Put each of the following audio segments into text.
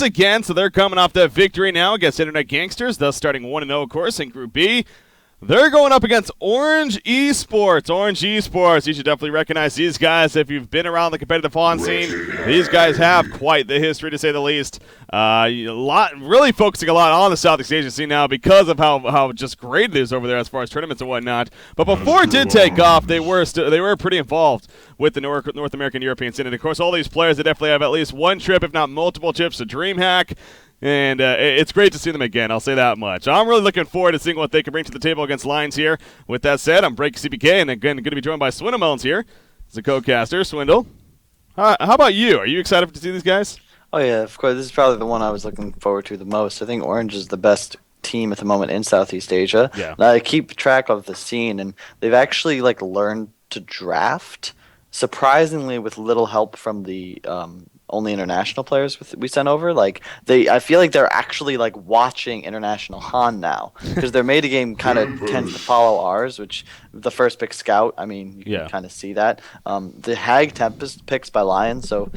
again, so they're coming off that victory now against Internet Gangsters, thus starting 1-0, of course, in Group B. They're going up against ORGE Esports. ORGE Esports, you should definitely recognize these guys if you've been around the competitive pawn scene. These guys have quite the history, to say the least. Really focusing a lot on the Southeast Asian scene now because of how just great it is over there as far as tournaments and whatnot. But before it did take off, they were pretty involved with the North American European scene. And of course, all these players, they definitely have at least one trip, if not multiple trips, to DreamHack. And it's great to see them again, I'll say that much. I'm really looking forward to seeing what they can bring to the table against Lions here. With that said, I'm Break CPK, and again, going to be joined by Swindle Melons here as a co-caster. Swindle, how about you? Are you excited to see these guys? Oh, yeah, of course. This is probably the one I was looking forward to the most. I think ORGE is the best team at the moment in Southeast Asia. Yeah. I keep track of the scene, and they've actually learned to draft, surprisingly with little help from the only international players we sent over. I feel like they're actually watching international Han now, because their meta game kind of tends to follow ours, which the first pick Scout, you can kind of see that. The Hag Tempest picks by Lions, so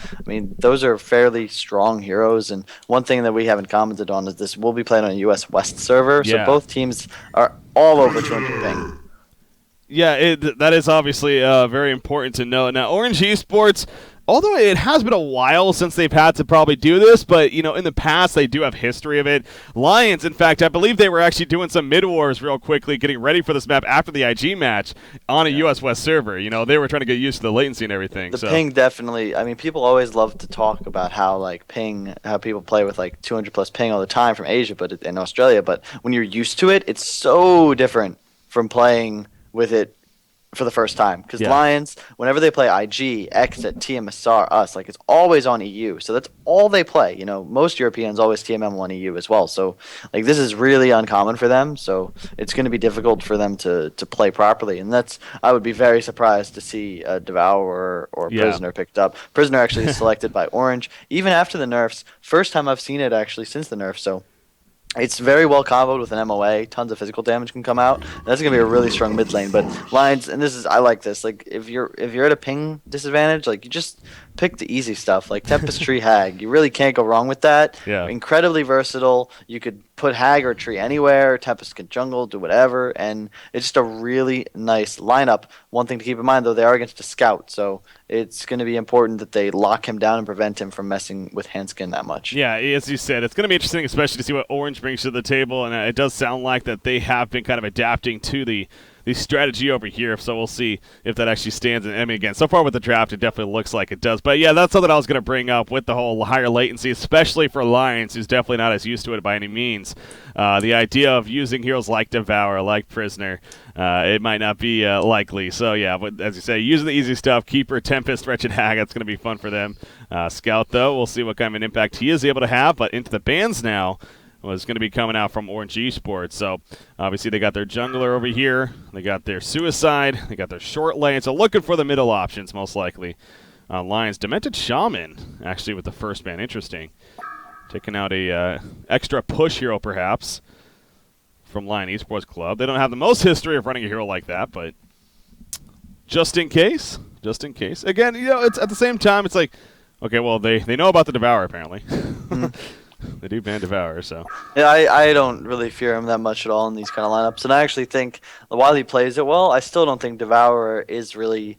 those are fairly strong heroes. And one thing that we haven't commented on is this will be played on a US West server, so both teams are all over 200 ping. Yeah, that is obviously very important to know. Now, ORGE Esports, although it has been a while since they've had to probably do this, but, in the past, they do have history of it. Lions, in fact, I believe they were actually doing some mid-wars real quickly, getting ready for this map after the IG match on a US West server. They were trying to get used to the latency and everything. The ping definitely, people always love to talk about how, how people play with, 200-plus ping all the time from Asia in Australia, but when you're used to it, it's so different from playing with it for the first time, because Lions, whenever they play IG, Exit, TMSR, us, it's always on EU, so that's all they play. Most Europeans always TMM1 EU as well, so this is really uncommon for them, so it's going to be difficult for them to play properly, and I would be very surprised to see a Devourer or Prisoner picked up. Prisoner actually is selected by ORGE, even after the nerfs. First time I've seen it actually since the nerf, so it's very well comboed with an MOA. Tons of physical damage can come out. That's gonna be a really strong mid lane. But Lions, and I like this. If you're at a ping disadvantage, you just pick the easy stuff, like Tempest Tree Hag. You really can't go wrong with that. Yeah. Incredibly versatile. You could put Hag or Tree anywhere. Tempest can jungle, do whatever, and it's just a really nice lineup. One thing to keep in mind, though, they are against a Scout, so it's going to be important that they lock him down and prevent him from messing with Handskin that much. Yeah, as you said, it's going to be interesting, especially to see what ORGE brings to the table, and it does sound like that they have been kind of adapting to the strategy over here, so we'll see if that actually stands. And again, so far with the draft, it definitely looks like it does. But yeah, that's something I was going to bring up with the whole higher latency, especially for Lions, who's definitely not as used to it by any means. The idea of using heroes like Devourer, like Prisoner, it might not be likely. So yeah, but as you say, using the easy stuff, Keeper, Tempest, Wretched Hag, that's going to be fun for them. Scout, though, we'll see what kind of an impact he is able to have. But into the bans now was going to be coming out from ORGE Esports. So obviously they got their jungler over here, they got their suicide, they got their short lane, so looking for the middle options most likely. Lions, Demented Shaman actually with the first ban, interesting. Taking out a extra push hero perhaps from Lion Esports Club. They don't have the most history of running a hero like that, but just in case. Again, it's at the same time, it's okay, well, they know about the Devourer apparently. They do ban Devourer, so. Yeah, I don't really fear him that much at all in these kind of lineups. And I actually think, while he plays it well, I still don't think Devourer is really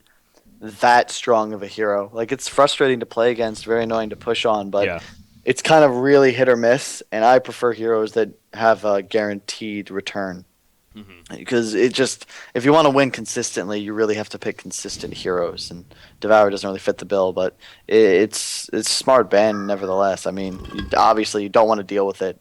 that strong of a hero. It's frustrating to play against, very annoying to push on, but it's kind of really hit or miss, and I prefer heroes that have a guaranteed return. Because if you want to win consistently, you really have to pick consistent heroes, and Devourer doesn't really fit the bill, but it's smart ban nevertheless. Obviously you don't want to deal with it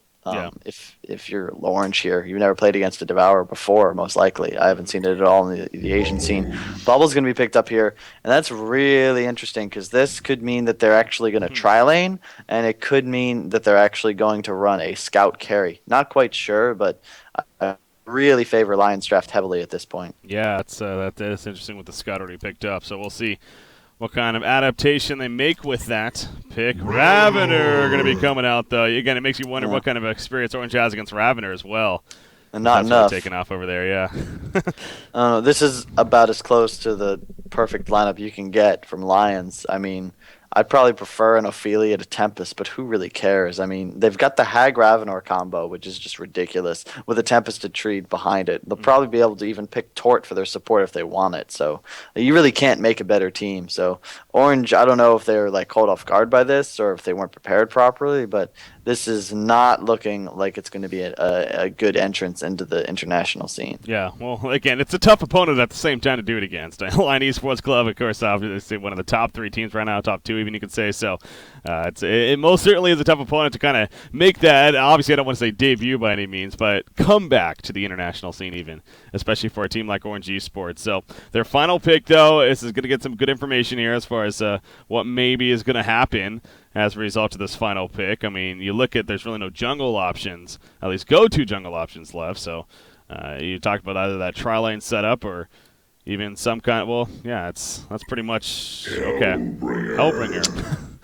if you're ORGE here. You've never played against a Devourer before, most likely. I haven't seen it at all in the Asian scene. Bubble's going to be picked up here, and that's really interesting because this could mean that they're actually going to tri-lane, and it could mean that they're actually going to run a Scout carry. Not quite sure, but really favor Lions draft heavily at this point. Yeah, that is interesting with the Scout already picked up, so we'll see what kind of adaptation they make with that pick. Ravener going to be coming out, though. Again, it makes you wonder what kind of experience ORGE has against Ravener as well. And not enough. Taking off over there, yeah. This is about as close to the perfect lineup you can get from Lions. I'd probably prefer an Ophelia to Tempest, but who really cares? I mean, they've got the Hag Ravenor combo, which is just ridiculous, with a Tempested Tree behind it. They'll probably be able to even pick Tort for their support if they want it. So you really can't make a better team. So Orange, I don't know if they're like caught off guard by this or if they weren't prepared properly, but this is not looking like it's going to be a good entrance into the international scene. Yeah, well, again, it's a tough opponent at the same time to do it against. Line Esports Club, of course, obviously one of the top 3 teams right now, top 2 even, you could say. So it most certainly is a tough opponent to kind of make that, obviously I don't want to say debut by any means, but come back to the international scene even, especially for a team like Orange Esports. So their final pick, though, is going to get some good information here as far as what maybe is going to happen as a result of this final pick. I mean, you look at, there's really no jungle options, at least go-to jungle options left. So you talked about either that tri-lane setup or even some kind of, well, yeah, that's pretty much, okay. Hellbringer.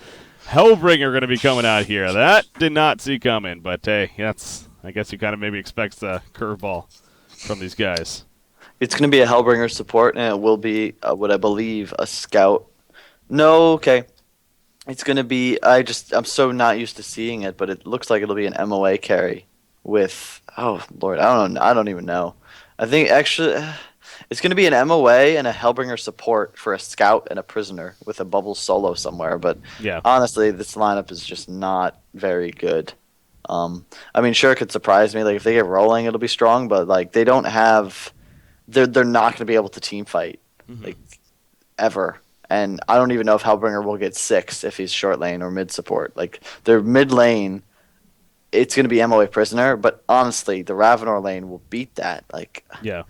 Hellbringer going to be coming out here. That did not see coming, but hey, I guess you kind of maybe expect the curveball from these guys. It's going to be a Hellbringer support, and it will be what I believe a scout. No, okay. It's going to be, I'm so not used to seeing it, but it looks like it'll be an MOA carry with, oh, Lord, I don't even know. I think actually it's going to be an MOA and a Hellbringer support for a scout and a prisoner with a bubble solo somewhere, but yeah, honestly, this lineup is just not very good. I mean, sure, it could surprise me. Like, if they get rolling, it'll be strong, but, like, they don't have, they're not going to be able to team fight, like, ever. And I don't even know if Hellbringer will get 6 if he's short lane or mid support. Like, their mid lane, it's going to be MOA prisoner, but honestly, the Ravenor lane will beat that. Like, yeah.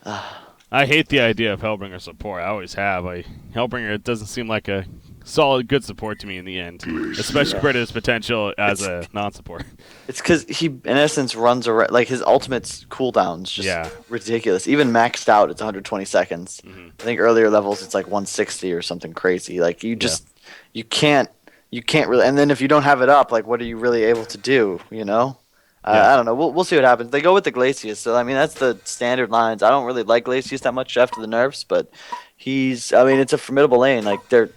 I hate the idea of Hellbringer support. I always have. Hellbringer, it doesn't seem like a solid, good support to me in the end, especially compared to his potential as a non-support. It's because he, in essence, runs around. Like, his ultimate's cooldown's just ridiculous. Even maxed out, it's 120 seconds. I think earlier levels, it's like 160 or something crazy. Like, you just, you can't really. And then if you don't have it up, like, what are you really able to do? You know? I don't know. We'll see what happens. They go with the Glacius, so I mean that's the standard lines. I don't really like Glacius that much after the nerfs, but it's a formidable lane. Like, they're,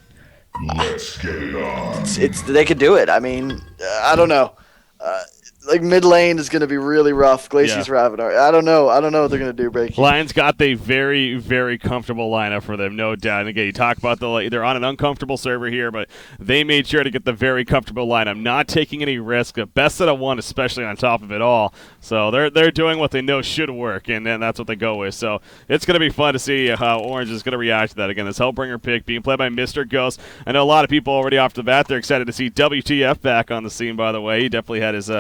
let's get it on. They could do it. I mean, I don't know. Like, mid lane is going to be really rough. Glacius Ravenor. I don't know what they're going to do, Breaky. Lions got the very, very comfortable lineup for them, no doubt. And again, you talk about they're on an uncomfortable server here, but they made sure to get the very comfortable lineup, not taking any risk. The best set of one, especially on top of it all. So they're doing what they know should work, and then that's what they go with. So it's going to be fun to see how Orange is going to react to that. Again, this Hellbringer pick being played by Mr. Ghost. I know a lot of people already off the bat, they're excited to see WTF back on the scene, by the way. He definitely had his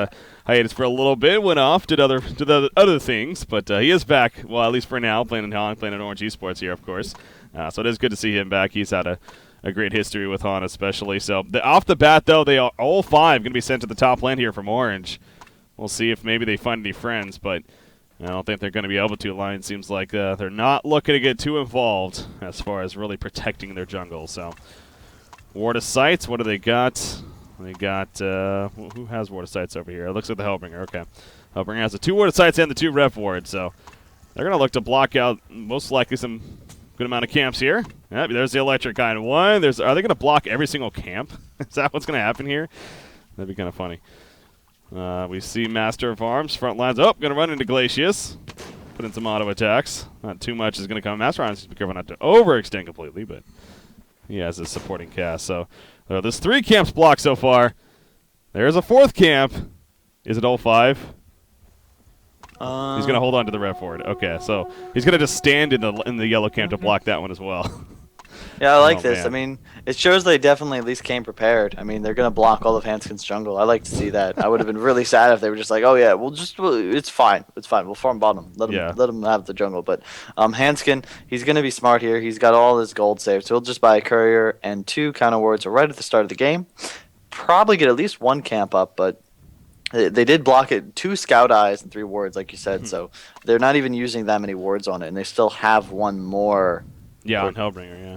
hiatus for a little bit, went off, did other things, but he is back, well, at least for now, playing in Han, playing in Orange Esports here, of course. So it is good to see him back. He's had a great history with Han, especially. So off the bat, though, they are all 5 going to be sent to the top lane here from Orange. We'll see if maybe they find any friends, but I don't think they're going to be able to. Lion seems like they're not looking to get too involved as far as really protecting their jungle. So Ward of Sights, what do they got? They got, who has Ward of Sights over here? It looks like the Hellbringer. Okay. Hellbringer has the 2 Ward of Sights and the 2 Rev Wards, so they're going to look to block out most likely some good amount of camps here. Yep, there's the Electric Kind 1. Are they going to block every single camp? Is that what's going to happen here? That'd be kind of funny. We see Master of Arms, front lines. Oh, going to run into Glacius. Put in some auto attacks. Not too much is going to come. Master of Arms needs to be careful not to overextend completely, but he has his supporting cast, so there's 3 camps blocked so far. There's a 4th camp. Is it all 5? He's going to hold on to the Rev Ward. Okay, so he's going to just stand in the yellow camp to block that one as well. Yeah, I like this. Man. I mean, it shows they definitely at least came prepared. I mean, they're going to block all of Hanskin's jungle. I like to see that. I would have been really sad if they were just like, oh, yeah, it's fine. It's fine. We'll farm bottom. Let him have the jungle. But Hanskin, he's going to be smart here. He's got all his gold saved. So he'll just buy a courier and 2 counter wards right at the start of the game. Probably get at least 1 camp up, but they did block it. 2 scout eyes and 3 wards, like you said. So they're not even using that many wards on it, and they still have 1 more. Yeah, on Hellbringer,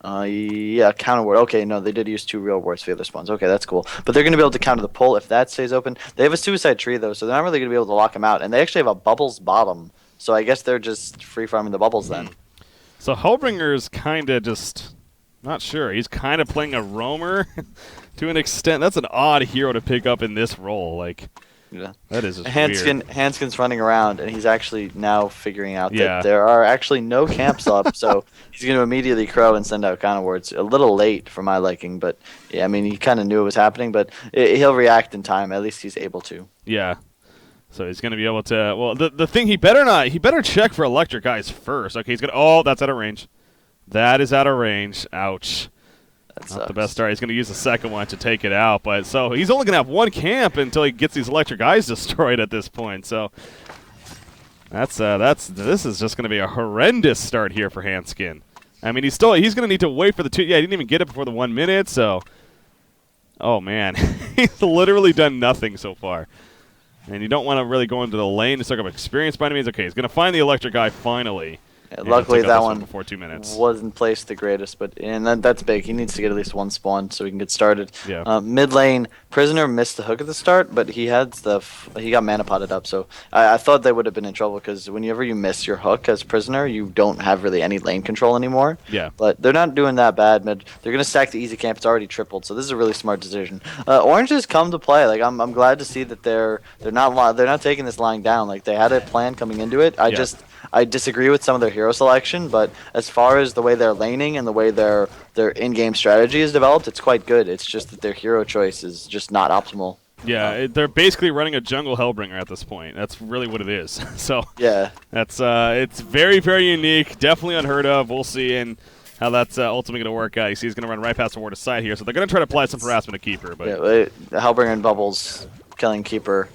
yeah. Counter ward. Okay, no, they did use 2 real wards for the other spawns. Okay, that's cool. But they're going to be able to counter the pull if that stays open. They have a suicide tree, though, so they're not really going to be able to lock him out. And they actually have a bubbles bottom, so I guess they're just free farming the bubbles then. So Hellbringer's kind of just Not sure. He's kind of playing a roamer to an extent. That's an odd hero to pick up in this role. Like, Yeah. that is just weird. Hanskin's running around, and he's actually now figuring out Yeah. that there are actually no camps up, so he's going to immediately crow and send out counter wards. A little late for my liking, but yeah, I mean, he kind of knew it was happening, but he'll react in time. At least he's able to. Yeah. So he's going to be able to. Well, the thing he better check for electric eyes first. Okay, he's going to. Oh, that's out of range. That is out of range. Ouch. Not the best start. He's going to use the second one to take it out. But so he's only going to have one camp until he gets these electric eyes destroyed at this point. So this is just going to be a horrendous start here for Hanskin. I mean, he's going to need to wait for the 2. Yeah, he didn't even get it before the 1 minute. So, oh man, he's literally done nothing so far. And you don't want to really go into the lane to suck up experience by any means. Okay, he's going to find the electric eye finally. Yeah, luckily that one before 2 minutes wasn't placed the greatest, but that's big. He needs to get at least one spawn so he can get started. Yeah. Mid lane, Prisoner missed the hook at the start, but he had he got mana potted up, so I thought they would have been in trouble because whenever you miss your hook as Prisoner, you don't have really any lane control anymore. Yeah. But they're not doing that bad. They're gonna stack the easy camp. It's already tripled, so this is a really smart decision. Orange has come to play. Like I'm glad to see that they're not taking this lying down. Like they had a plan coming into it. I disagree with some of their hero selection, but as far as the way they're laning and the way their in-game strategy is developed, it's quite good. It's just that their hero choice is just not optimal. Yeah, they're basically running a jungle Hellbringer at this point. That's really what it is. So yeah, that's it's very, very unique. Definitely unheard of. We'll see and how that's ultimately going to work out. You see he's going to run right past the ward aside here, so they're going to try to apply some harassment to Keeper. But yeah, Hellbringer and Bubbles killing Keeper.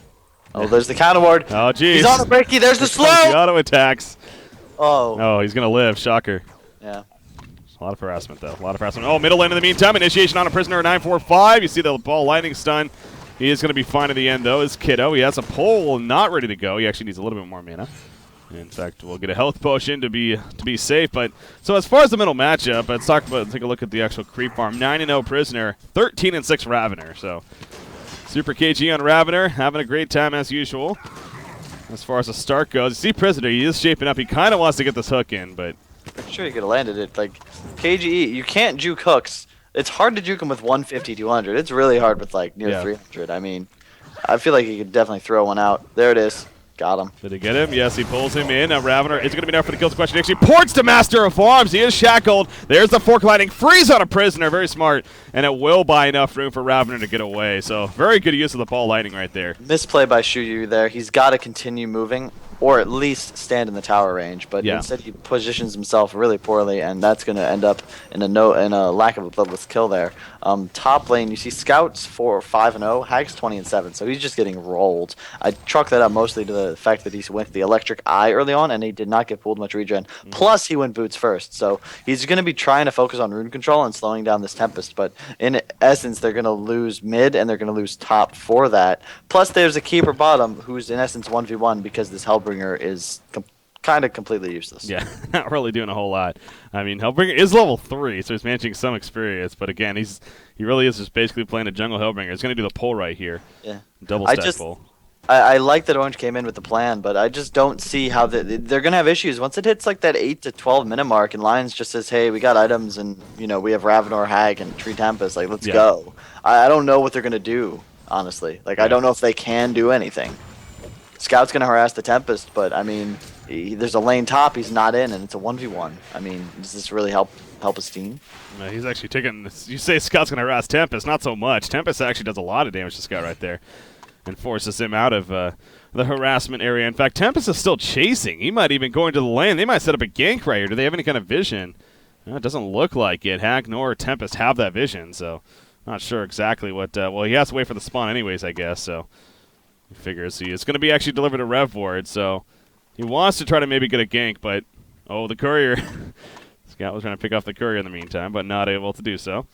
Oh, there's the counter ward. Oh, jeez. He's on the breaky. There's the slow. The auto attacks. Oh, he's going to live. Shocker. Yeah. A lot of harassment, though. A lot of harassment. Oh, middle lane in the meantime. Initiation on a Prisoner at 945. You see the ball lightning stun. He is going to be fine in the end, though. Is Kiddo. He has a pole not ready to go. He actually needs a little bit more mana. In fact, we'll get a health potion to be safe. But so as far as the middle matchup, let's take a look at the actual creep farm. 9-0 Prisoner, 13-6 Ravener. So Super KG on Ravener, having a great time as usual. As far as the start goes, you see Prisoner, he is shaping up. He kind of wants to get this hook in, but I'm sure he could have landed it. Like KGE, you can't juke hooks. It's hard to juke him with 150, 200. It's really hard with like near 300. I mean, I feel like he could definitely throw one out. There it is. Got him. Did he get him? Yes, he pulls him in. Now Ravener is going to be enough for the kills. Question actually ports to Master of Arms. He is shackled. There's the fork lightning. Freeze on a Prisoner. Very smart. And it will buy enough room for Ravener to get away. So very good use of the ball lightning right there. Misplay by Shuyu there. He's got to continue moving or at least stand in the tower range. But instead he positions himself really poorly, and that's going to end up in a lack of a bloodless kill there. Top lane, you see Scouts 5-0, Hags 20-7, so he's just getting rolled. I chalk that up mostly to the fact that he went the electric eye early on, and he did not get pulled much regen. Plus, he went boots first, so he's going to be trying to focus on rune control and slowing down this Tempest. But in essence, they're going to lose mid and they're going to lose top for that. Plus, there's a keeper bottom who's in essence 1v1 because this Hellbringer is kind of completely useless. Yeah, not really doing a whole lot. I mean, Hellbringer is level 3, so he's managing some experience. But again, he really is just basically playing a jungle Hellbringer. He's going to do the pull right here. Yeah, double stack pull. I like that Orange came in with the plan, but I just don't see how they're going to have issues once it hits like that 8 to 12 minute mark, and Lions just says, "Hey, we got items, and we have Ravenor, Hag, and Tree Tempest. Like, let's go." I don't know what they're going to do, honestly. Like, I don't know if they can do anything. Scout's going to harass the Tempest, but I mean, there's a lane top he's not in, and it's a 1v1. I mean, does this really help his team? He's actually taking. You say Scout's going to harass Tempest, not so much. Tempest actually does a lot of damage to Scout right there, and forces him out of the harassment area. In fact, Tempest is still chasing. He might even go into the lane. They might set up a gank right here. Do they have any kind of vision? It doesn't look like it. Hag nor Tempest have that vision, so not sure exactly what. Well, he has to wait for the spawn anyways, I guess. So he figures it's going to be actually delivered to Rev Ward, so he wants to try to maybe get a gank, but the courier. Scout was trying to pick off the courier in the meantime, but not able to do so.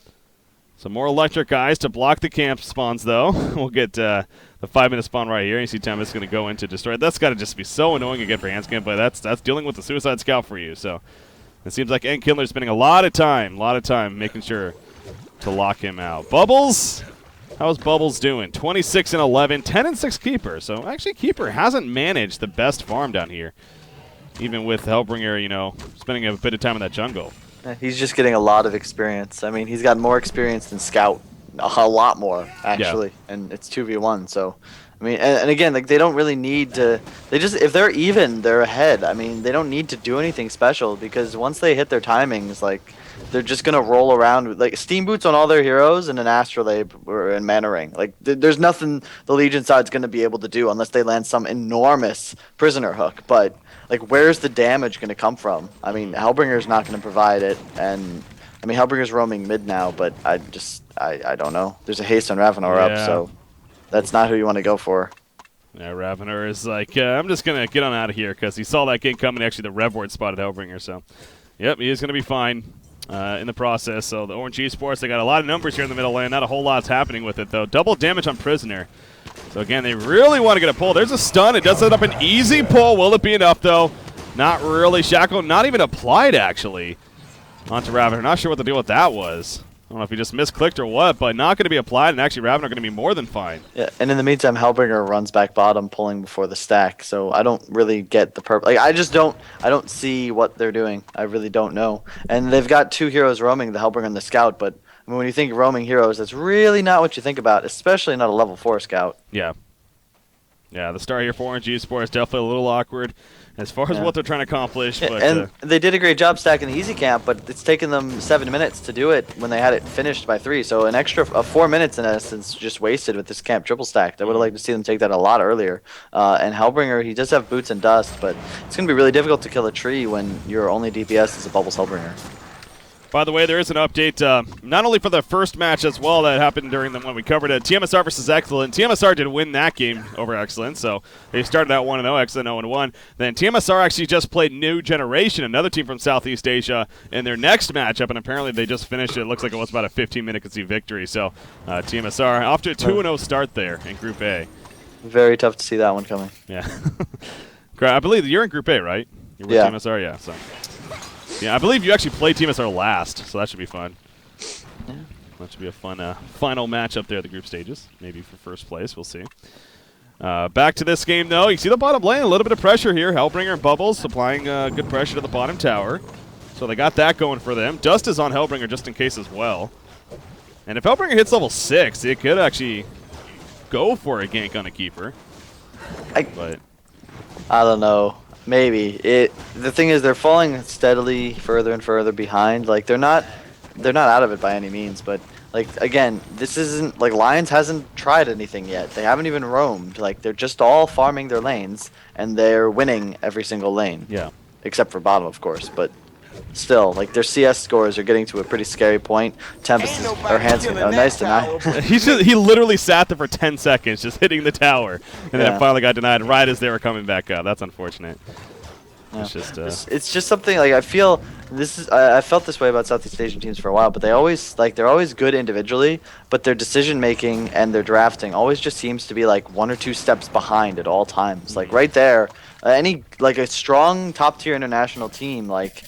Some more electric guys to block the camp spawns, though. We'll get the 5-minute spawn right here. You see Tempest is going to go in to destroy it. That's got to just be so annoying again for Hanskin, but that's dealing with the Suicide Scout for you. So it seems like Endkindler's spending a lot of time making sure to lock him out. Bubbles, how's Bubbles doing? 26-11, 10-6 Keeper. So actually Keeper hasn't managed the best farm down here, even with Hellbringer, spending a bit of time in that jungle. He's just getting a lot of experience. I mean, he's got more experience than Scout, a lot more actually, and it's 2v1. So, I mean, and again, like they don't really need to. They just if they're even, they're ahead. I mean, they don't need to do anything special because once they hit their timings, like they're just gonna roll around with like steam boots on all their heroes and an astrolabe or an mana ring. Like there's nothing the Legion side's gonna be able to do unless they land some enormous prisoner hook. But like, where's the damage going to come from? I mean, Hellbringer's not going to provide it, and I mean, Hellbringer's roaming mid now, but I don't know. There's a haste on Ravenor up, so that's not who you want to go for. Yeah, Ravenor is like, I'm just going to get on out of here because he saw that game coming. Actually, the Rev Ward spotted Hellbringer, so yep, he is going to be fine in the process. So the ORGE Esports, they got a lot of numbers here in the middle lane. Not a whole lot's happening with it, though. Double damage on Prisoner. So again, they really want to get a pull. There's a stun. It does set up an easy pull. Will it be enough, though? Not really. Shackle not even applied, actually, onto Ravenor. Not sure what the deal with that was. I don't know if he just misclicked or what, but not going to be applied, and actually Ravenor going to be more than fine. Yeah, and in the meantime, Hellbringer runs back bottom, pulling before the stack. So I don't really get the purpose. Like, I don't see what they're doing. I really don't know. And they've got two heroes roaming, the Hellbringer and the Scout, but I mean, when you think roaming heroes, that's really not what you think about, especially not a level 4 Scout. Yeah. Yeah, the start here for ORGE Sports is definitely a little awkward as far as what they're trying to accomplish. But, and they did a great job stacking the easy camp, but it's taken them 7 minutes to do it when they had it finished by 3. So an extra 4 minutes, in essence, just wasted with this camp triple stacked. I would have liked to see them take that a lot earlier. And Hellbringer, he does have boots and dust, but it's going to be really difficult to kill a tree when your only DPS is a Bubbles Hellbringer. By the way, there is an update, not only for the first match as well that happened during the one we covered it, TMSR versus Excellent. TMSR did win that game over Excellent, so they started out 1-0, Excellent 0-1. Then TMSR actually just played New Generation, another team from Southeast Asia, in their next matchup, and apparently they just finished it. It looks like it was about a 15-minute conceded victory. So TMSR off to a 2-0 start there in Group A. Very tough to see that one coming. Yeah. I believe you're in Group A, right? You're with TMSR, yeah. So. Yeah, I believe you actually played TMSR last, so that should be fun. Yeah. That should be a fun final match up there at the group stages, maybe for first place. We'll see. Back to this game, though. You see the bottom lane, a little bit of pressure here. Hellbringer and Bubbles applying good pressure to the bottom tower. So they got that going for them. Dust is on Hellbringer just in case as well. And if Hellbringer hits level 6, it could actually go for a gank on a keeper. But I don't know. Maybe the thing is they're falling steadily further and further behind. Like they're not out of it by any means, but like again, this isn't like Lions hasn't tried anything yet. They haven't even roamed. Like they're just all farming their lanes and they're winning every single lane. Yeah. Except for bottom, of course, but still, like their CS scores are getting to a pretty scary point. Tempest is, or Hanson, nice deny. He literally sat there for 10 seconds just hitting the tower, and then finally got denied right as they were coming back up. That's unfortunate. Yeah. It's just something like I feel this is. I felt this way about Southeast Asian teams for a while, but they're always good individually, but their decision making and their drafting always just seems to be like 1 or 2 steps behind at all times. Like right there, any like a strong top tier international team like.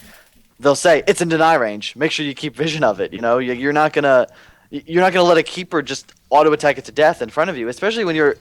They'll say it's in deny range. Make sure you keep vision of it. You know, you're not gonna let a keeper just auto attack it to death in front of you, especially when you're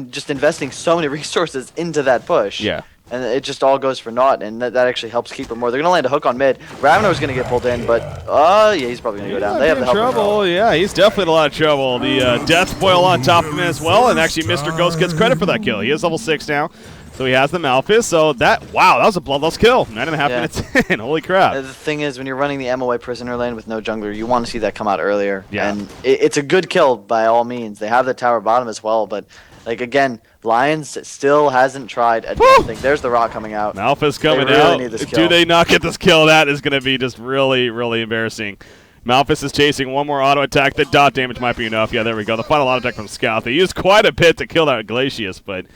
just investing so many resources into that push. Yeah. And it just all goes for naught, and that actually helps keeper more. They're gonna land a hook on mid. Ravenor's gonna get pulled in, but yeah, he's probably gonna go down. They have the help. Trouble. Yeah, he's definitely in a lot of trouble. The death boil on top of him as well, and actually Mr. Ghost gets credit for that kill. He is level 6 now. So he has the Malphus, so that was a bloodless kill. 9.5 minutes in, holy crap. The thing is, when you're running the MOA prisoner lane with no jungler, you want to see that come out earlier. Yeah. And it's a good kill by all means. They have the tower bottom as well, but like again, Lions still hasn't tried anything. There's the rock coming out. Malphus coming really out. Need this kill. Do they not get this kill? That is going to be just really, really embarrassing. Malphus is chasing one more auto attack. The dot damage might be enough. Yeah, there we go. The final auto attack from Scout. They used quite a bit to kill that Glacius, but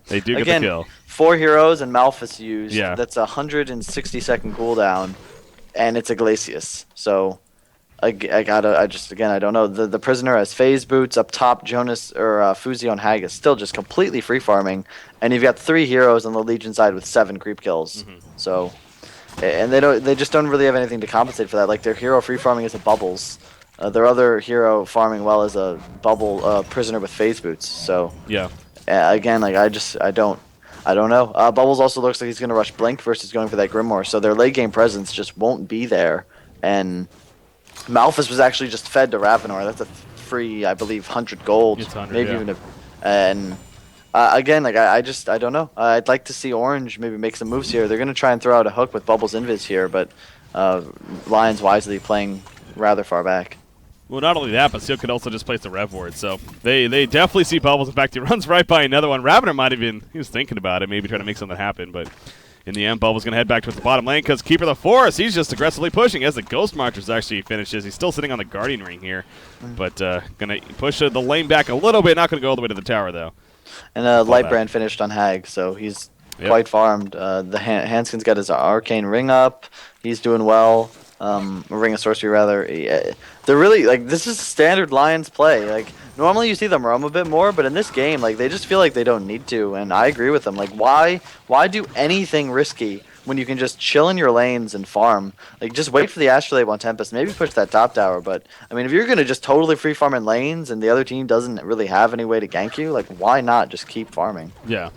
they do get the kill. 4 heroes and Malphus used. Yeah. That's a 160-second cooldown, and it's a Glacius. So I don't know. The prisoner has phase boots up top. Jonas or Fuzi on Hag is still just completely free farming, and you've got 3 heroes on the Legion side with 7 creep kills. So. And they just don't really have anything to compensate for that. Like their hero free farming is a Bubbles. Their other hero farming well is a Bubble prisoner with phase boots. So again, like I don't know. Bubbles also looks like he's gonna rush Blink versus going for that Grimoire. So their late game presence just won't be there and Malphus was actually just fed to Ravenor. That's a free, I believe, 100 gold, It's 100, maybe yeah. even and again, like I don't know. I'd like to see Orange maybe make some moves here. They're gonna try and throw out a hook with Bubbles Invis here, but Lions wisely playing rather far back. Well, not only that, but Seal could also just place the Rev Ward. So they definitely see Bubbles. In fact, he runs right by another one. Ravener might have been, he was thinking about it, maybe trying to make something happen. But in the end, Bubbles going to head back towards the bottom lane because Keeper of the Forest, he's just aggressively pushing as the Ghost Marchers actually finishes. He's still sitting on the Guardian Ring here, but going to push the lane back a little bit. Not going to go all the way to the tower, though. And Lightbrand finished on Hag, so he's quite farmed. The Hanskin's got his Arcane Ring up. He's doing well. Ring of Sorcery, rather. They're really, like, this is standard Lions play. Like, normally you see them roam a bit more, but in this game, like, they just feel like they don't need to, and I agree with them. Like, why do anything risky when you can just chill in your lanes and farm? Like, just wait for the Astrolabe on Tempest, maybe push that top tower, but, I mean, if you're going to just totally free farm in lanes and the other team doesn't really have any way to gank you, like, why not just keep farming? Yeah.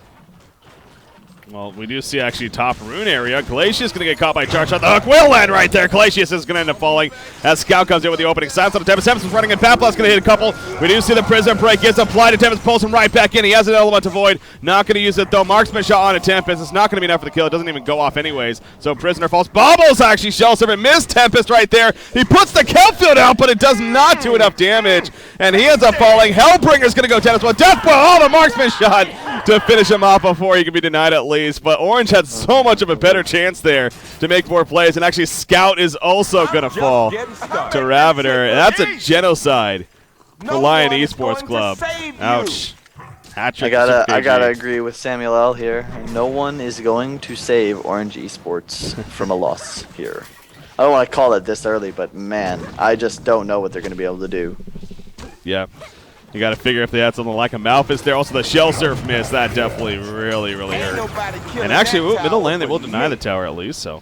Well, we do see actually top rune area. Glacius going to get caught by Charge Shot. The hook will land right there. Glacius is going to end up falling as Scout comes in with the opening silence on the Tempest. Tempest is running in. Paplas going to hit a couple. We do see the Prison Break gets applied to Tempest, pulls him right back in. He has an element to void. Not going to use it though. Marksman shot on a Tempest. It's not going to be enough for the kill. It doesn't even go off anyways. So Prisoner falls. Bubbles actually shell servant missed Tempest right there. He puts the kill field out, but it does not do enough damage. And he ends up falling. Hellbringer's going to go Tempest. Well, Death Blow. Oh, the Marksman shot to finish him off before he can be denied at least. But Orange had so much of a better chance there to make more plays, and actually Scout is also going to fall to Ravener, and that's a genocide for Lion Esports Club. Ouch. Hat-trick I for gotta KG. agree with Samuel L. here. No one is going to save Orange Esports from a loss here. I don't want to call it this early, but man, I just don't know what they're going to be able to do. Yeah. You got to figure if they had something like a Malphus there. Also, the Shell Surf miss. That definitely really hurt. And actually, middle lane, they will deny the tower at least, so.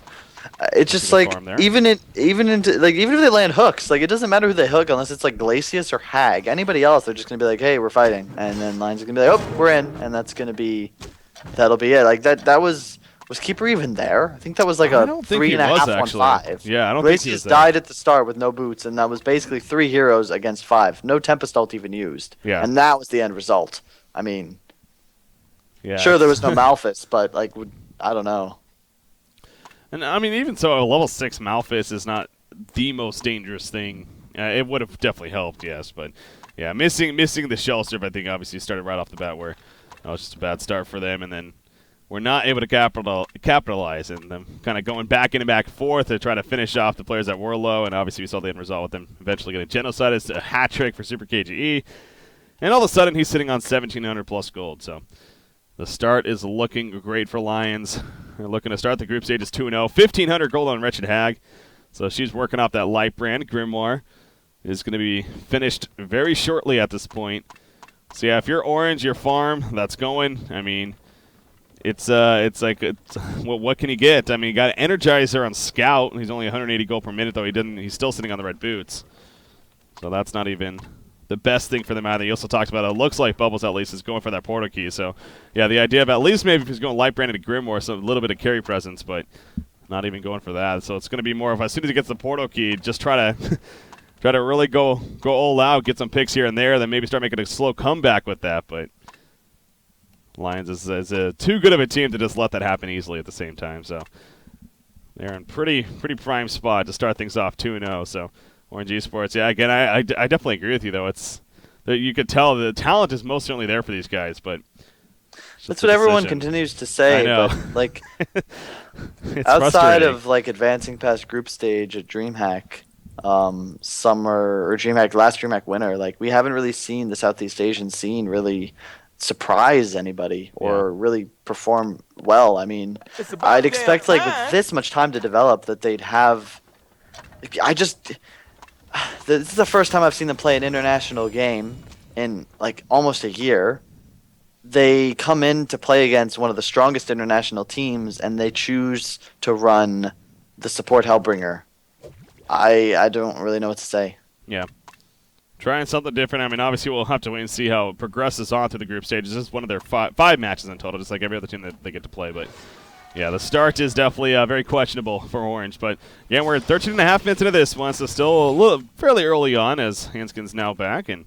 It's just like, even if they land hooks, like, it doesn't matter who they hook unless it's like Glacius or Hag. Anybody else, they're just going to be like, hey, we're fighting. And then Lions are going to be like, oh, we're in. And that'll be it. Like, that was Keeper even there? I think that was like a 3.5 on 5. Yeah, I don't think he was Glacius there. died at the start with no boots, and that was basically 3 heroes against 5. No Tempest ult even used. Yeah. And that was the end result. I mean, Yeah. sure, there was no Malphus, but, like, I don't know. And I mean, even so, a level 6 Malphus is not the most dangerous thing. It would have definitely helped, yes, but yeah, missing the Shell Surf, I think obviously started right off the bat where that was just a bad start for them, and then we're not able to capitalize, and them kind of going back and back forth to try to finish off the players that were low, and obviously we saw the end result with them eventually getting genocide as a hat trick for Super KGE, and all of a sudden he's sitting on 1,700 plus gold. So the start is looking great for Lions. They're looking to start the group stage as 2-0, 1,500 gold on Wretched Hag. So she's working off that light brand. Grimoire is going to be finished very shortly at this point. So yeah, if you're Orange, your farm that's going. I mean, it's what can you get? I mean, you got Energizer on Scout. He's only 180 gold per minute though. He's still sitting on the red boots. So that's not even the best thing for them either. He also talked about it looks like Bubbles at least is going for that portal key. So yeah, the idea of at least maybe if he's going light branded to Grimoire, so a little bit of carry presence, but not even going for that. So it's going to be more of as soon as he gets the portal key, just try to really go all out, get some picks here and there, then maybe start making a slow comeback with that. But Lions is too good of a team to just let that happen easily at the same time. So they're in pretty prime spot to start things off 2-0. So Orange Esports, yeah, again, I definitely agree with you though. It's you could tell the talent is most certainly there for these guys, but that's what everyone continues to say. I know. But like outside frustrating. of like advancing past group stage at DreamHack, summer or DreamHack last DreamHack winner, like we haven't really seen the Southeast Asian scene really surprise anybody or really perform well. I mean, I'd expect like with this much time to develop that they'd have. This is the first time I've seen them play an international game in like almost a year. They come in to play against one of the strongest international teams, and they choose to run the support Hellbringer. I don't really know what to say. Yeah. Trying something different. I mean, obviously, we'll have to wait and see how it progresses on through the group stages. This is one of their five matches in total, just like every other team that they get to play. But, Yeah, the start is definitely very questionable for Orange. But, again, we're 13.5 minutes into this one, so still a little fairly early on as Hanskin's now back. And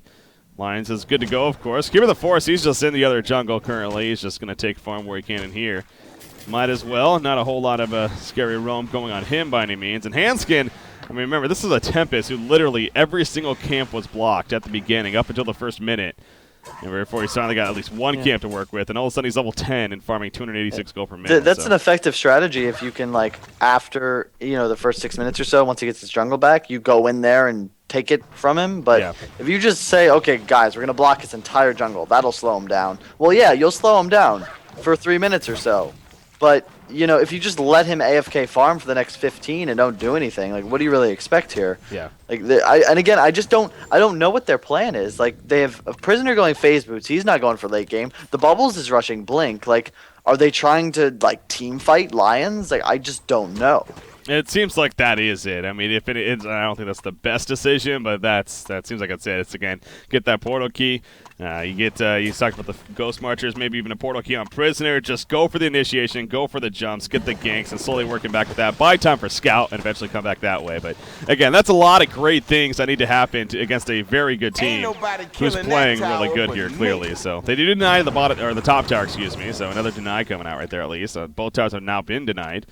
Lions is good to go, of course. Keeper the Force, he's just in the other jungle currently. He's just going to take farm where he can in here. Might as well. Not a whole lot of scary roam going on him by any means. And Hanskin, I mean, remember, this is a Tempest who literally every single camp was blocked at the beginning up until the first minute. And before he finally got at least one camp to work with, and all of a sudden he's level 10 and farming 286 gold per minute. That's an effective strategy if you can, like, after, the first 6 minutes or so, once he gets his jungle back, you go in there and take it from him. But if you just say, okay, guys, we're going to block his entire jungle, that'll slow him down. Well, yeah, you'll slow him down for 3 minutes or so. But, if you just let him AFK farm for the next 15 and don't do anything, like, what do you really expect here? Yeah. Like, I don't know what their plan is. Like, they have a Prisoner going phase boots. He's not going for late game. The Bubbles is rushing Blink. Like, are they trying to, like, team fight Lions? Like, I just don't know. It seems like that is it. I mean, if it is, I don't think that's the best decision, but that seems like it's it. It's, again, get that portal key. You talked about the Ghost Marchers, maybe even a portal key on Prisoner. Just go for the initiation, go for the jumps, get the ganks, and slowly working back with that. Buy time for Scout and eventually come back that way. But, again, that's a lot of great things that need to happen against a very good team who's playing really good here, clearly. So they do deny the bottom, or the top tower, excuse me. So another deny coming out right there at least. Both towers have now been denied.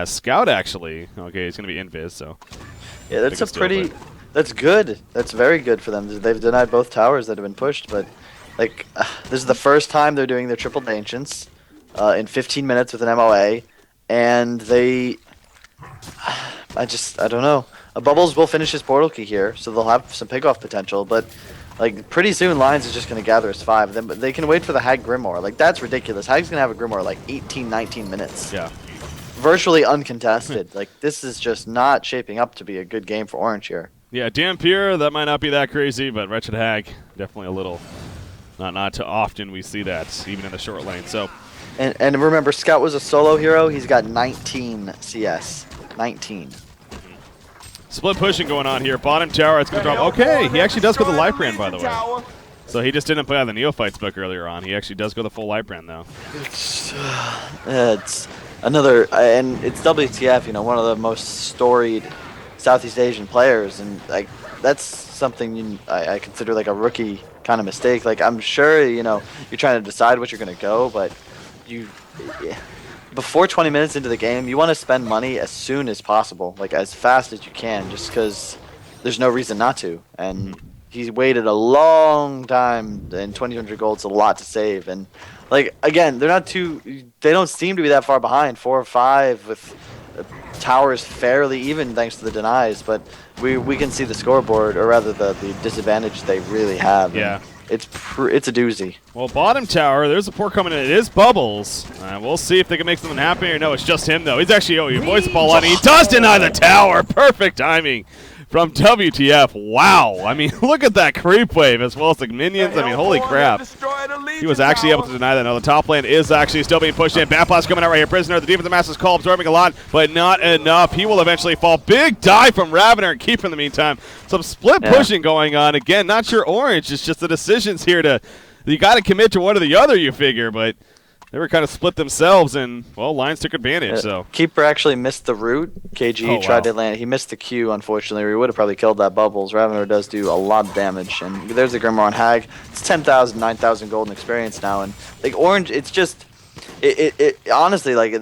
Scout actually, okay, he's going to be invis, so. Yeah, that's good. That's very good for them. They've denied both towers that have been pushed, but, like, this is the first time they're doing their triple ancients in 15 minutes with an MOA, and I don't know. Bubbles will finish his portal key here, so they'll have some pick-off potential, but, like, pretty soon Lions is just going to gather his 5, then they can wait for the Hag Grimoire. Like, that's ridiculous. Hag's going to have a Grimoire, like, 18, 19 minutes. Yeah. Virtually uncontested. Like, this is just not shaping up to be a good game for Orange here. Yeah, Dampier, that might not be that crazy, but Wretched Hag, definitely a little, not too often we see that, even in the short lane. So, and remember, Scout was a solo hero. He's got 19 CS. 19. Split pushing going on here. Bottom tower, it's going to drop. Okay, he actually does go the life brand, by the way. So he just didn't play out the Neophytes book earlier on. He actually does go the full life brand, though. It's another, and it's WTF, one of the most storied Southeast Asian players, and, like, that's something I consider, like, a rookie kind of mistake. Like, I'm sure, you're trying to decide what you're going to go, but before 20 minutes into the game, you want to spend money as soon as possible, like, as fast as you can, just because there's no reason not to. And he's waited a long time, and 2,200 gold's a lot to save. And, like, again, they don't seem to be that far behind, 4 or 5 with towers fairly even thanks to the denies, but we can see the scoreboard, or rather the disadvantage they really have. Yeah. It's a doozy. Well, bottom tower, there's a port coming in. It is Bubbles. We'll see if they can make something happen here. No, it's just him, though. He's actually, he voice ball on. He does deny the tower. Perfect timing from WTF. Wow. I mean, look at that creep wave as well as the minions. I mean, holy crap. He was actually able to deny that. Now, the top lane is actually still being pushed in. Blast coming out right here. Prisoner, the Demon of the Master's Call, absorbing a lot, but not enough. He will eventually fall. Big dive from Ravener and Keep in the meantime. Some split pushing going on. Again, not sure Orange. It's just the decisions here you got to commit to one or the other, you figure, but they were kind of split themselves, and, well, Lions took advantage. So Keeper actually missed the root. KG tried to land. He missed the Q, unfortunately, or he would have probably killed that Bubbles. Ravener does do a lot of damage, and there's the Grimoire on Hag. It's 10,000, 9,000 golden experience now, and, like, Orange, it's just, it honestly, like,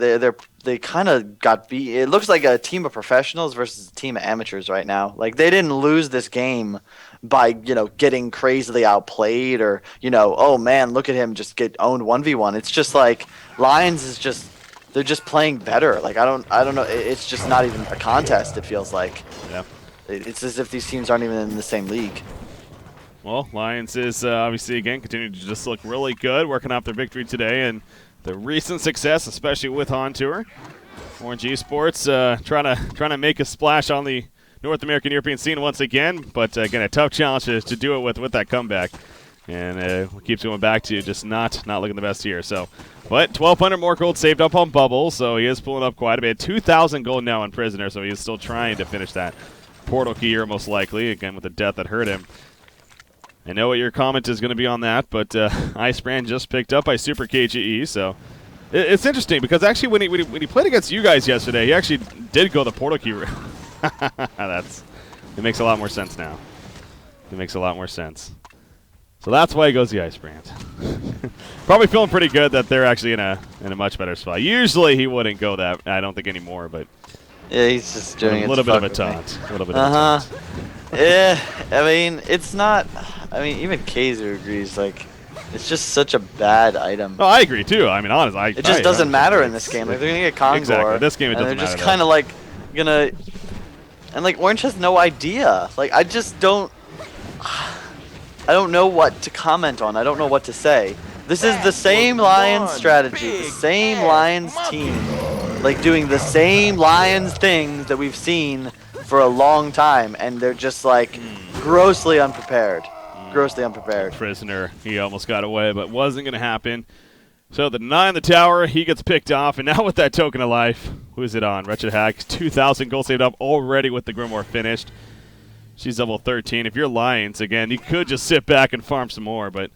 they kind of got beat. It looks like a team of professionals versus a team of amateurs right now. Like, they didn't lose this game by, getting crazily outplayed, or, oh man, look at him just get owned 1v1. It's just like Lions is just, they're just playing better. Like, I don't know. It's just not even a contest, it feels like. Yeah. It's as if these teams aren't even in the same league. Well, Lions is obviously, again, continuing to just look really good, working off their victory today and the recent success, especially with On Tour. Orange Esports trying to make a splash on the North American European scene once again, but again, a tough challenge to do it with that comeback, and keeps going back to just not looking the best here. So, but 1,200 more gold saved up on Bubble, so he is pulling up quite a bit. 2,000 gold now on Prisoner, so he is still trying to finish that portal key here, most likely, again with the death that hurt him. I know what your comment is going to be on that, but Ice Brand just picked up by Super KGE, so It's interesting because actually when he played against you guys yesterday, he actually did go the portal key route. It makes a lot more sense now. It makes a lot more sense. So that's why he goes the Ice Brand. Probably feeling pretty good that they're actually in a much better spot. Usually he wouldn't go that. I don't think anymore, but yeah, he's just doing a little bit of a taunt. A little bit of a taunt. Yeah, I mean, it's not. I mean, even Kaiser agrees. Like, it's just such a bad item. No, I agree too. I mean, honestly, it just doesn't matter in this game. Like, they're gonna get Kongor. Exactly. This game, it doesn't matter. They're just kind of like gonna, and like Orange has no idea. Like, I just don't. I don't know what to comment on. I don't know what to say. This is the same Lions strategy, the same Lions team, like doing the same Lions things that we've seen for a long time, and they're just like grossly unprepared. Grossly unprepared. Prisoner, he almost got away, but wasn't going to happen. So the 9 in the tower, he gets picked off, and now with that token of life, who is it on? Wretched Hack, 2,000 gold saved up already with the Grimoire finished. She's level 13. If you're Lions, again, you could just sit back and farm some more, but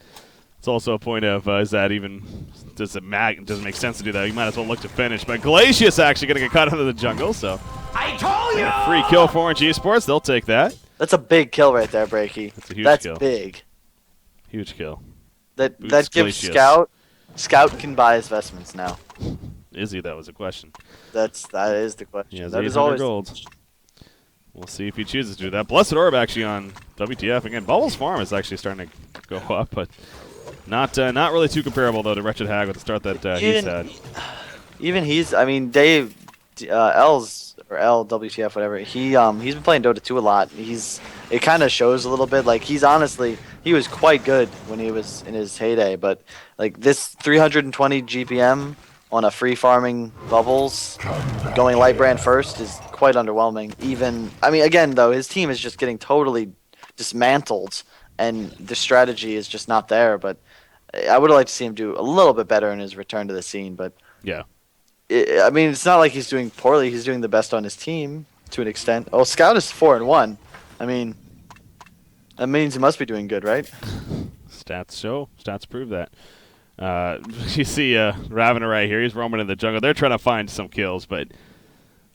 it's also a point of, is that even, doesn't make sense to do that. You might as well look to finish. But Glacius actually going to get caught into the jungle, so. I told you! A free kill for Orange Esports. They'll take that. That's a big kill right there, Breaky. That's a huge That's kill. big. Huge kill. That Boots gives Glacius. Scout can buy his vestments now. Is he? That was a question. That is the question. He has That is 800 always gold. We'll see if he chooses to do that. Blessed Orb actually on WTF. Again, Bubbles Farm is actually starting to go up, but not really too comparable, though, to Wretched Hag with the start that he's had. Even I mean, Dave, L's, or L, WTF, whatever, he's been playing Dota 2 a lot. It kind of shows a little bit. Like, he was quite good when he was in his heyday, but, like, this 320 GPM on a free farming Bubbles, going light brand first is quite underwhelming. I mean, again, though, his team is just getting totally dismantled, and the strategy is just not there. But I would like to see him do a little bit better in his return to the scene. But yeah, I mean, it's not like he's doing poorly. He's doing the best on his team to an extent. Oh, Scout is 4-1. I mean, that means he must be doing good, right? Stats show. Stats prove that. You see Ravener right here. He's roaming in the jungle. They're trying to find some kills, but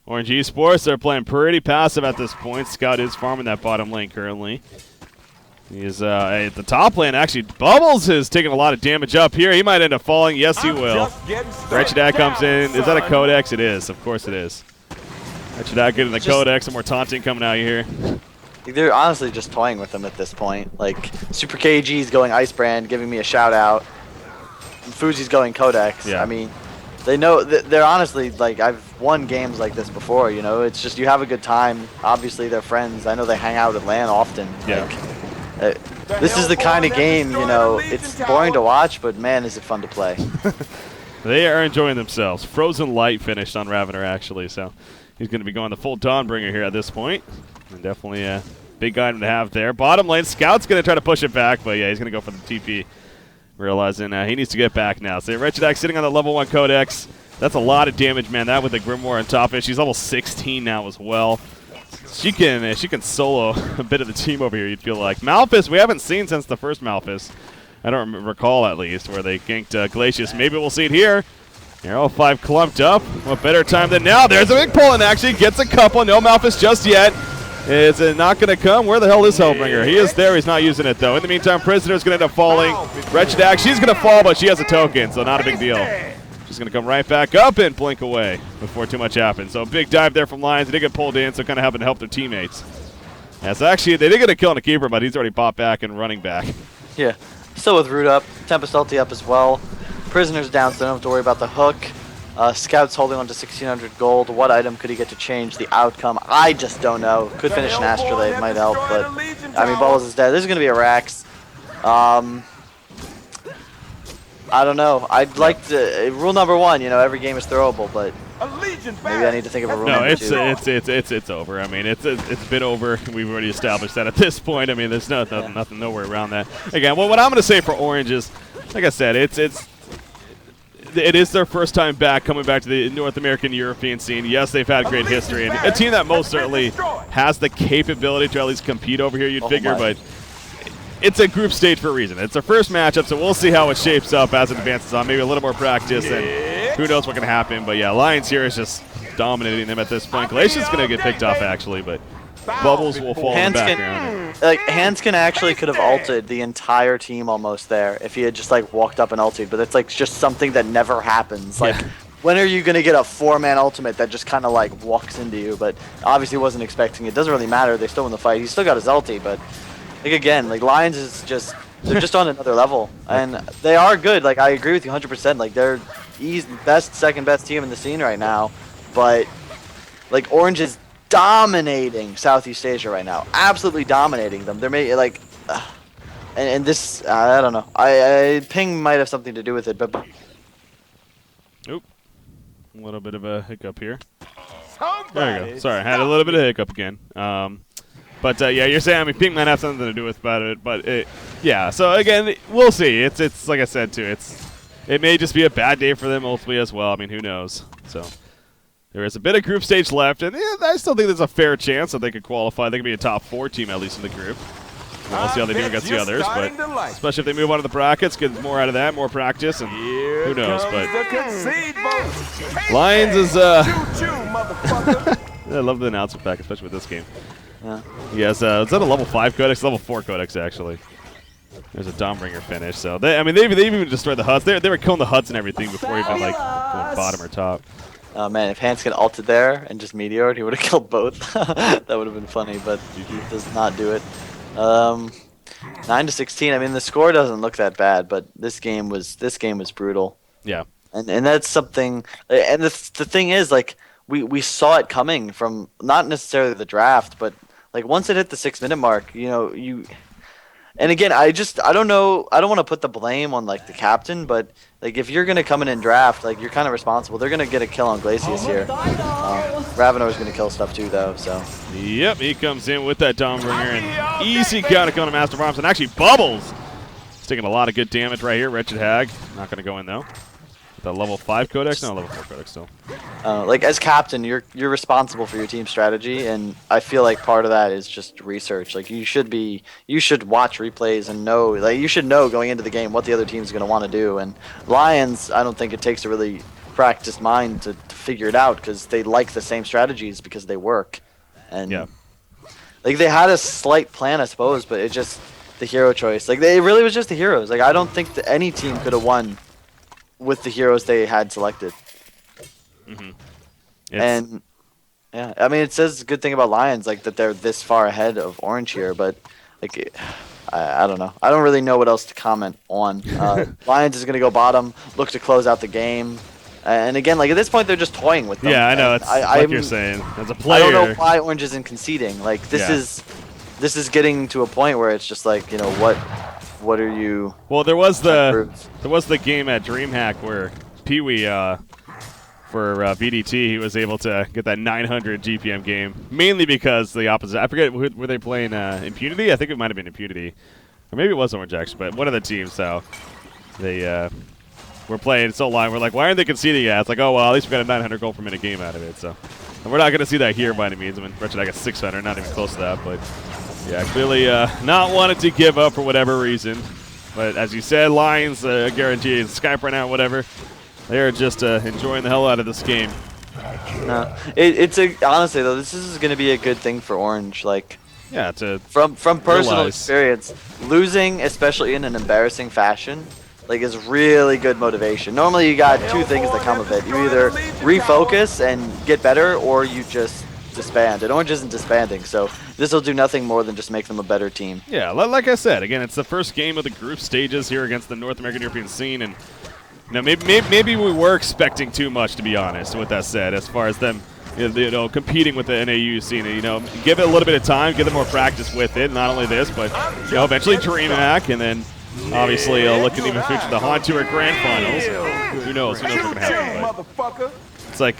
Orange Esports, they're playing pretty passive at this point. Scout is farming that bottom lane currently. He's at the top lane. Actually, Bubbles is taking a lot of damage up here. He might end up falling. Yes, he will. Wretched Dad comes in. Is that a Codex? It is. Of course it is. Wretched Dad getting the Codex. Some more taunting coming out here. They're honestly just toying with him at this point. Like, Super KG's going Ice Brand, giving me a shout-out. Fuzi's going Codex. Yeah. I mean, they know they're honestly, like, I've won games like this before, you know. It's just you have a good time. Obviously, they're friends. I know they hang out at LAN often. Yeah. Like, this is the kind of game, you know, it's boring to watch, but man, is it fun to play. They are enjoying themselves. Frozen Light finished on Ravener, actually, so he's going to be going the full Dawnbringer here at this point. And definitely a big item to have there. Bottom lane, Scout's going to try to push it back, but yeah, he's going to go for the TP. Realizing he needs to get back now. So Wretched Axe sitting on the level 1 Codex. That's a lot of damage, man. That with the Grimoire on top of it. She's level 16 now as well. She can solo a bit of the team over here, you'd feel like. Malphus, we haven't seen since the first Malphus. I don't recall, at least, where they ganked Glacius. Maybe we'll see it here. Arrow 5 clumped up. What better time than now? There's a big pull and actually gets a couple. No Malphus just yet. Is it not going to come? Where the hell is Hellbringer? He is there. He's not using it, though. In the meantime, Prisoner's going to end up falling. Wretched Axe, she's going to fall, but she has a token, so not a big deal. She's going to come right back up and blink away before too much happens. So a big dive there from Lions. They did get pulled in, so kind of having to help their teammates. Yes, actually, they did get a kill on the keeper, but he's already popped back and running back. Yeah. Still with Root up. Tempest ulti up as well. Prisoner's down, so don't have to worry about the hook. Scout's holding on to 1,600 gold. What item could he get to change the outcome? I just don't know. Could finish an Astrolabe, might help, but I mean, Bubbles is dead. This is going to be a Rax. I don't know. I'd like to. Rule number 1, you know, every game is throwable, but maybe I need to think of a rule number 2. No, it's over. I mean, it's been over. We've already established that at this point. I mean, there's nothing nowhere around that. Again, well, what I'm going to say for Orange is, like I said, it is their first time back, coming back to the North American European scene. Yes, they've had great history, and a team that most certainly has the capability to at least compete over here, you'd figure, but it's a group stage for a reason. It's their first matchup, so we'll see how it shapes up as it advances on. Maybe a little more practice, and who knows what can happen. But yeah, Lions here is just dominating them at this point. Galatia's going to get picked off, actually, but Bubbles will fall in the background. Hanskin actually could have ulted the entire team almost there if he had just like walked up and ulted, but it's like just something that never happens. Like, when are you going to get a 4-man ultimate that just kind of like walks into you? But obviously wasn't expecting it. Doesn't really matter. They still win the fight. He still got his ulti, but like again, like Lions is just, they're just on another level, and they are good. Like, I agree with you 100%. Like, they're second best team in the scene right now, but like Orange is dominating Southeast Asia right now, absolutely dominating them. They're like, and this I don't know. I ping might have something to do with it, but oop, a little bit of a hiccup here. There you go. Sorry, I had a little bit of hiccup again. But yeah, you're saying, I mean, ping might have something to do with about it, but yeah. So again, we'll see. It's like I said too. It may just be a bad day for them ultimately as well. I mean, who knows? So there is a bit of group stage left, and I still think there's a fair chance that they could qualify. They could be a top 4 team at least in the group. We'll see how they do against the others, but especially if they move on to the brackets, get more out of that, more practice, and who knows? But Lions is I love the announcement pack, especially with this game. yeah. He has is that a level 5 codex? Level 4 codex actually. There's a Dawnbringer finish. So they've even destroyed the huts. They were killing the huts and everything before even like going bottom or top. Oh man, if Hanskin ulted there and just meteored, he would have killed both. That would have been funny, but he does not do it. 9-16. I mean, the score doesn't look that bad, but this game was brutal. Yeah. And that's something. And the thing is, like, we saw it coming from not necessarily the draft, but like once it hit the 6-minute mark, you know, and again, I don't know. I don't want to put the blame on like the captain, but like if you're gonna come in and draft, like you're kind of responsible. They're gonna get a kill on Glacius here. Ravenor's gonna kill stuff too, though. So. Yep, he comes in with that Dawnbringer and easy counter kill on Master Bombs, and actually Bubbles. He's taking a lot of good damage right here. Wretched Hag not gonna go in though. The level 5 codex? No, level 4 codex still. Like as captain, you're responsible for your team strategy, and I feel like part of that is just research. Like you should watch replays and know, like you should know going into the game what the other team's going to want to do. And Lions, I don't think it takes a really practiced mind to figure it out because they like the same strategies because they work. And like they had a slight plan, I suppose, but it just the hero choice. Like it really was just the heroes. Like I don't think that any team could have won with the heroes they had selected. And yeah, I mean, it says a good thing about Lions, like that they're this far ahead of Orange here, but like I don't know. I don't really know what else to comment on. Lions is going to go bottom, look to close out the game. And again, like at this point, they're just toying with them. Yeah, I know. It's like you're saying. As a player, I don't know why Orange isn't conceding. Like this is getting to a point where it's just like, you know, what are you? Well, there was the game at DreamHack where Pee-wee for VDT he was able to get that 900 GPM game mainly because the opposite. I forget were they playing Impunity? I think it might have been Impunity, or maybe it was Orange actually. But one of the teams, so they were playing so long. We're like, why aren't they conceding yet? It's like, oh well, at least we got a 900 goal per minute game out of it. So and we're not going to see that here by any means. I mean, Wretched, I got 600, not even close to that, but. Yeah, clearly not wanting to give up for whatever reason. But as you said, Lions guaranteed Skype right now, whatever. They're just enjoying the hell out of this game. No, honestly though, this is going to be a good thing for Orange. Like, yeah, from personal experience, losing, especially in an embarrassing fashion, like is really good motivation. Normally, you got two things that come of it: you either refocus and get better, or you just disband. And Orange isn't disbanding, so this will do nothing more than just make them a better team. Yeah, like I said, again, it's the first game of the group stages here against the North American European scene, and you know, maybe we were expecting too much, to be honest. With that said, as far as them, you know, competing with the NAU scene, you know, give it a little bit of time, give them more practice with it. Not only this, but you know, eventually DreamHack, and then obviously looking even future the Han Tour Grand Finals. Who knows? Who knows what's gonna happen? But it's like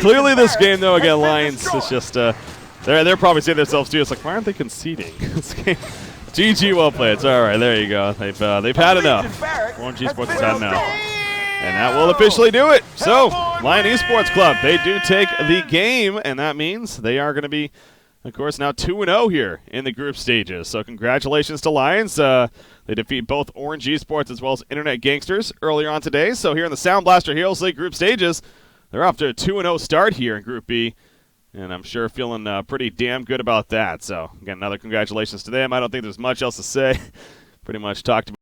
clearly this game though again, Lions is just they're probably saying to themselves too. It's like, why aren't they conceding? This game, GG, well played. It's all right. There you go. They've had enough. Orange Esports has had enough, and that will officially do it. So Lion Esports Club, they do take the game, and that means they are going to be, of course, now 2-0 here in the group stages. So congratulations to Lions. They They defeat both Orange Esports as well as Internet Gangsters earlier on today. So here in the SoundBlaster Heroes League group stages, they're off to a 2-0 start here in Group B. And I'm sure feeling pretty damn good about that. So, again, another congratulations to them. I don't think there's much else to say. Pretty much talked about